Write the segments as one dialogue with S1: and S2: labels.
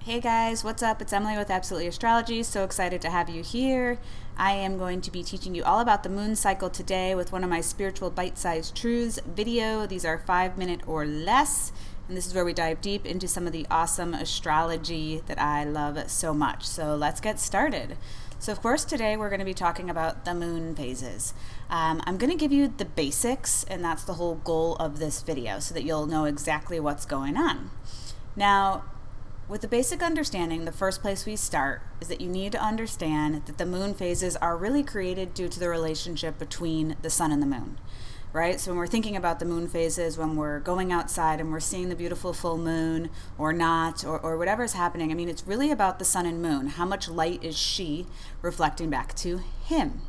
S1: Hey guys, what's up? It's Emily with Absolutely Astrology. So excited to have you here. I am going to be teaching you all about the moon cycle today with one of my spiritual bite-sized truths video. These are 5 minute or less, and this is where we dive deep into some of the awesome astrology that I love so much. So let's get started. So of course today we're going to be talking about the moon phases. I'm going to give you the basics, and that's the whole goal of this video, so that you'll know exactly what's going on. Now, with the basic understanding, the first place we start is that you need to understand that the moon phases are really created due to the relationship between the sun and the moon, right? So when we're thinking about the moon phases, when we're going outside and we're seeing the beautiful full moon or not, or whatever's happening, I mean, it's really about the sun and moon. How much light is she reflecting back to him?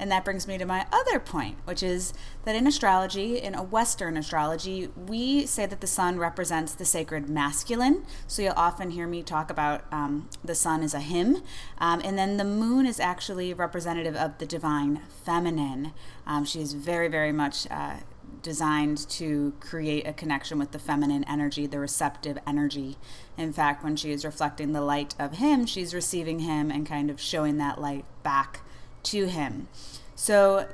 S1: And that brings me to my other point, which is that in astrology, in a Western astrology, we say that the sun represents the sacred masculine. So you'll often hear me talk about the sun as a him. And then the moon is actually representative of the divine feminine. She is very, very much designed to create a connection with the feminine energy, the receptive energy. In fact, when she is reflecting the light of him, she's receiving him and kind of showing that light back to him. So,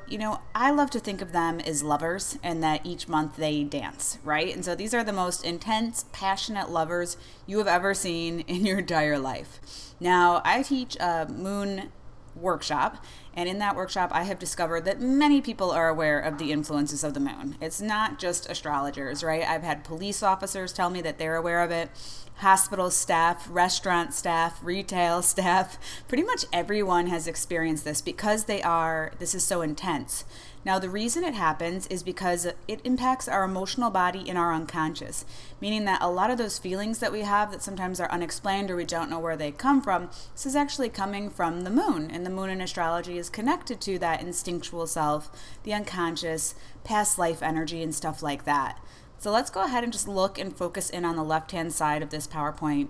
S1: I love to think of them as lovers, and that each month they dance, right? And so these are the most intense, passionate lovers you have ever seen in your entire life. Now, I teach a moon workshop, and in that workshop I have discovered that many people are aware of the influences of the moon. It's not just astrologers, right? I've had police officers tell me that they're aware of it, hospital staff, restaurant staff, retail staff. Pretty much everyone has experienced this because this is so intense. Now, the reason it happens is because it impacts our emotional body and our unconscious, meaning that a lot of those feelings that we have that sometimes are unexplained or we don't know where they come from, this is actually coming from the moon. And the moon in astrology is connected to that instinctual self, the unconscious, past life energy, and stuff like that. So let's go ahead and just look and focus in on the left-hand side of this PowerPoint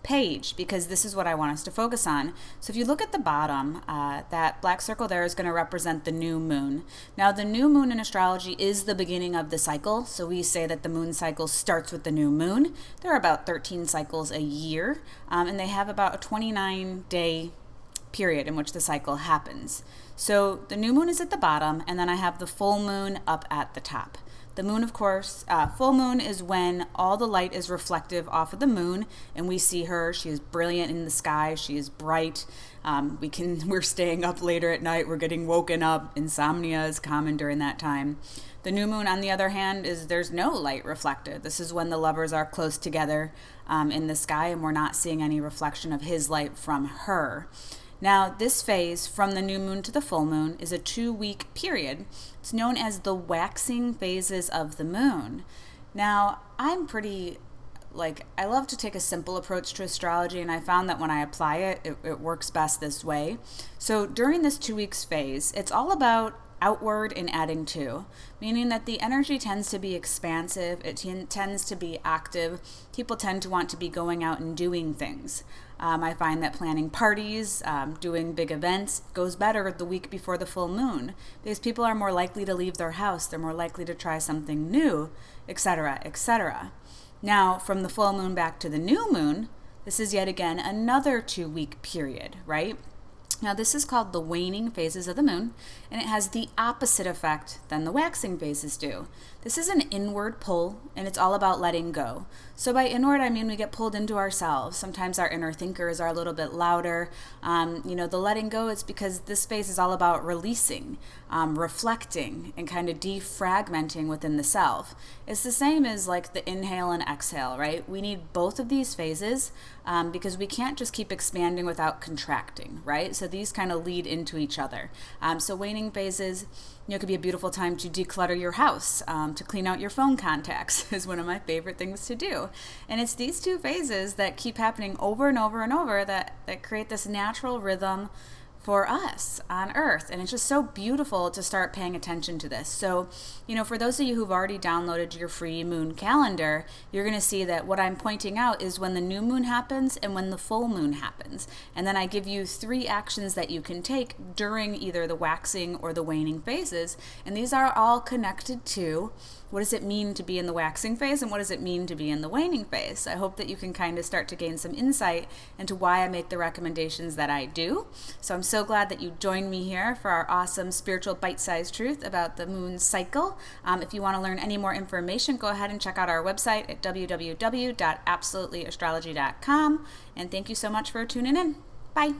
S1: page, because this is what I want us to focus on. So if you look at the bottom, that black circle there is going to represent the new moon. Now, the new moon in astrology is the beginning of the cycle. So we say that the moon cycle starts with the new moon. There are about 13 cycles a year, and they have about a 29-day period in which the cycle happens. So the new moon is at the bottom, and then I have the full moon up at the top. The moon, of course, full moon is when all the light is reflective off of the moon, and we see her. She is brilliant in the sky. She is bright. We're staying up later at night. We're getting woken up. Insomnia is common during that time. The new moon, on the other hand, there's no light reflected. This is when the lovers are close together in the sky, and we're not seeing any reflection of his light from her. Now, this phase from the new moon to the full moon is a 2-week period. It's known as the waxing phases of the moon. Now, I love to take a simple approach to astrology, and I found that when I apply it works best this way. So during this 2 weeks phase, it's all about outward and adding to, meaning that the energy tends to be expansive, it tends to be active. People tend to want to be going out and doing things. I find that planning parties, doing big events goes better the week before the full moon, because people are more likely to leave their house, they're more likely to try something new, etc., etc. Now, from the full moon back to the new moon, this is yet again another 2-week period, right? Now, this is called the waning phases of the moon, and it has the opposite effect than the waxing phases do. This is an inward pull, and it's all about letting go. So by inward, I mean we get pulled into ourselves. Sometimes our inner thinkers are a little bit louder. The letting go is because this phase is all about releasing, reflecting, and kind of defragmenting within the self. It's the same as like the inhale and exhale, right? We need both of these phases because we can't just keep expanding without contracting, right? So these kind of lead into each other. So waning phases, could be a beautiful time to declutter your house, to clean out your phone contacts is one of my favorite things to do. And it's these two phases that keep happening over and over and over that create this natural rhythm for us on Earth. And it's just so beautiful to start paying attention to this. So, for those of you who've already downloaded your free moon calendar, you're going to see that what I'm pointing out is when the new moon happens and when the full moon happens. And then I give you 3 actions that you can take during either the waxing or the waning phases. And these are all connected to what does it mean to be in the waxing phase and what does it mean to be in the waning phase? I hope that you can kind of start to gain some insight into why I make the recommendations that I do. So I'm so glad that you joined me here for our awesome spiritual bite-sized truth about the moon cycle. If you want to learn any more information, go ahead and check out our website at www.absolutelyastrology.com. And thank you so much for tuning in. Bye.